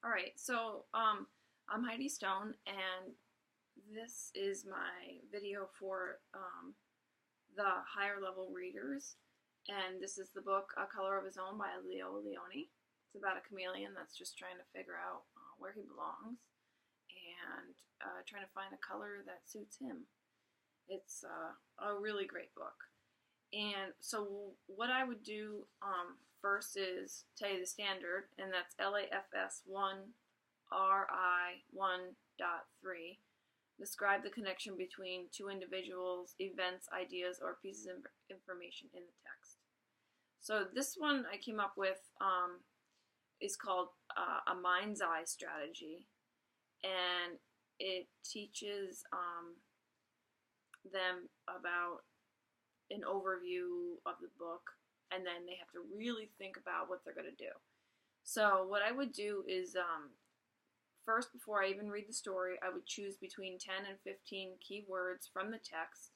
All right, I'm Heidi Stone, and this is my video for the higher level readers. And this is the book A Color of His Own by Leo Lionni. It's about a chameleon that's just trying to figure out where he belongs and trying to find a color that suits him. It's a really great book. And so, what I would do first is tell you the standard, and that's LAFS 1 RI 1.3. Describe the connection between two individuals, events, ideas, or pieces of information in the text. So, this one I came up with is called a mind's eye strategy, and it teaches them about an overview of the book, and then they have to really think about what they're going to do. So what I would do is first, before I even read the story, I would choose between 10 and 15 key words from the text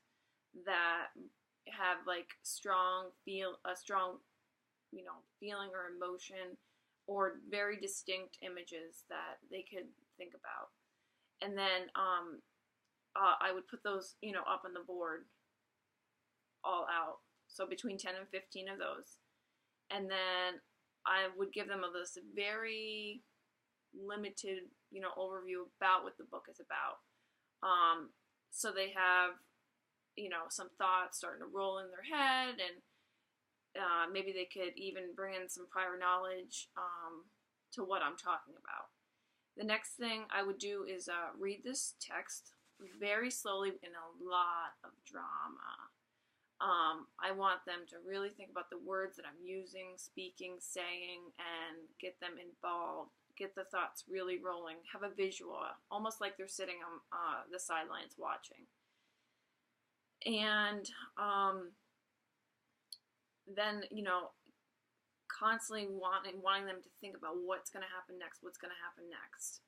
that have like a strong feeling or emotion, or very distinct images that they could think about. And then I would put those up on the board all out. So between 10 and 15 of those. And then I would give them this very limited, overview about what the book is about. So they have, some thoughts starting to roll in their head, and maybe they could even bring in some prior knowledge to what I'm talking about. The next thing I would do is read this text very slowly in a lot of drama. I want them to really think about the words that I'm using, speaking, saying, and get them involved. Get the thoughts really rolling. Have a visual, almost like they're sitting on the sidelines watching. And then, constantly wanting them to think about what's going to happen next.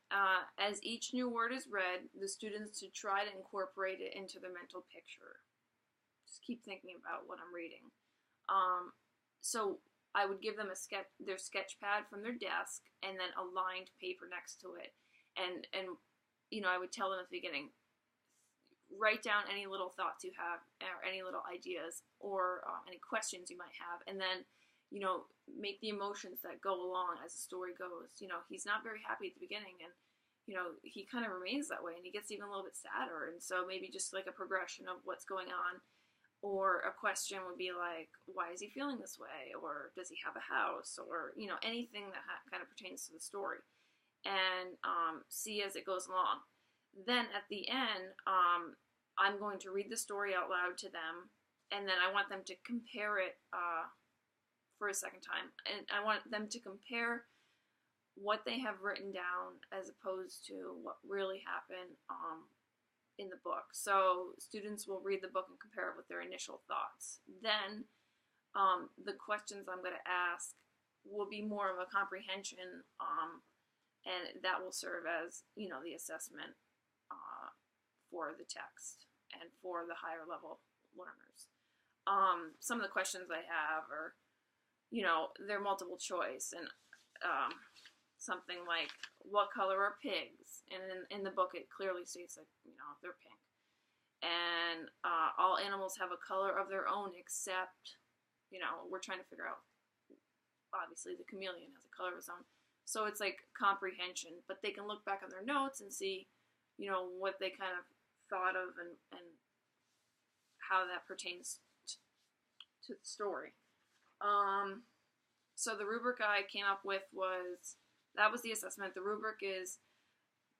As each new word is read, the students should try to incorporate it into their mental picture. Just keep thinking about what I'm reading. So I would give them their sketch pad from their desk, and then a lined paper next to it. And I would tell them at the beginning, write down any little thoughts you have, or any little ideas, or any questions you might have, and then make the emotions that go along as the story goes. He's not very happy at the beginning, and he kind of remains that way, and he gets even a little bit sadder. And so maybe just like a progression of what's going on. Or a question would be like, why is he feeling this way? Or does he have a house? Or, anything that kind of pertains to the story. And see as it goes along. Then at the end, I'm going to read the story out loud to them. And then I want them to compare it for a second time. And I want them to compare what they have written down as opposed to what really happened in the book. So students will read the book and compare it with their initial thoughts. Then the questions I'm going to ask will be more of a comprehension, and that will serve as the assessment for the text and for the higher level learners. Some of the questions I have are they're multiple choice, and something like, what color are pigs? And in the book it clearly states that they're pink. And all animals have a color of their own, except we're trying to figure out, obviously the chameleon has a color of his own. So it's like comprehension, but they can look back on their notes and see what they kind of thought of, and how that pertains to the story. So the rubric I came up with that was the assessment. The rubric is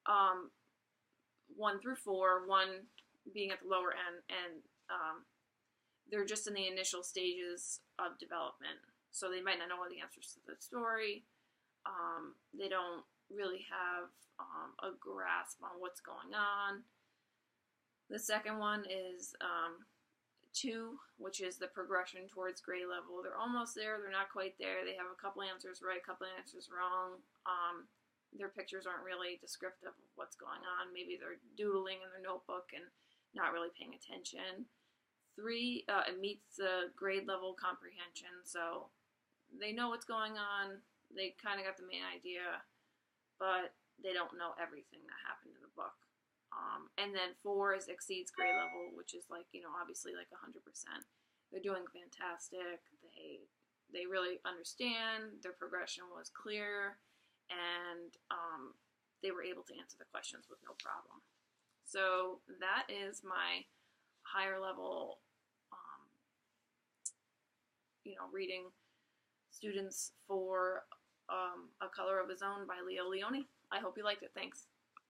1 through 4, 1 being at the lower end, and they're just in the initial stages of development. So they might not know all the answers to the story. They don't really have a grasp on what's going on. The second one is 2, which is the progression towards grade level. They're almost there. They're not quite there. They have a couple answers right, a couple answers wrong. Their pictures aren't really descriptive of what's going on. Maybe they're doodling in their notebook and not really paying attention. 3, it meets the grade level comprehension, so they know what's going on. They kind of got the main idea. but they don't know everything that happened in the book. And then 4 is exceeds grade level, which is like, obviously like 100%. They're doing fantastic. They really understand. Their progression was clear, and they were able to answer the questions with no problem. So that is my higher level, reading students for A Color of His Own by Leo Lionni. I hope you liked it. Thanks.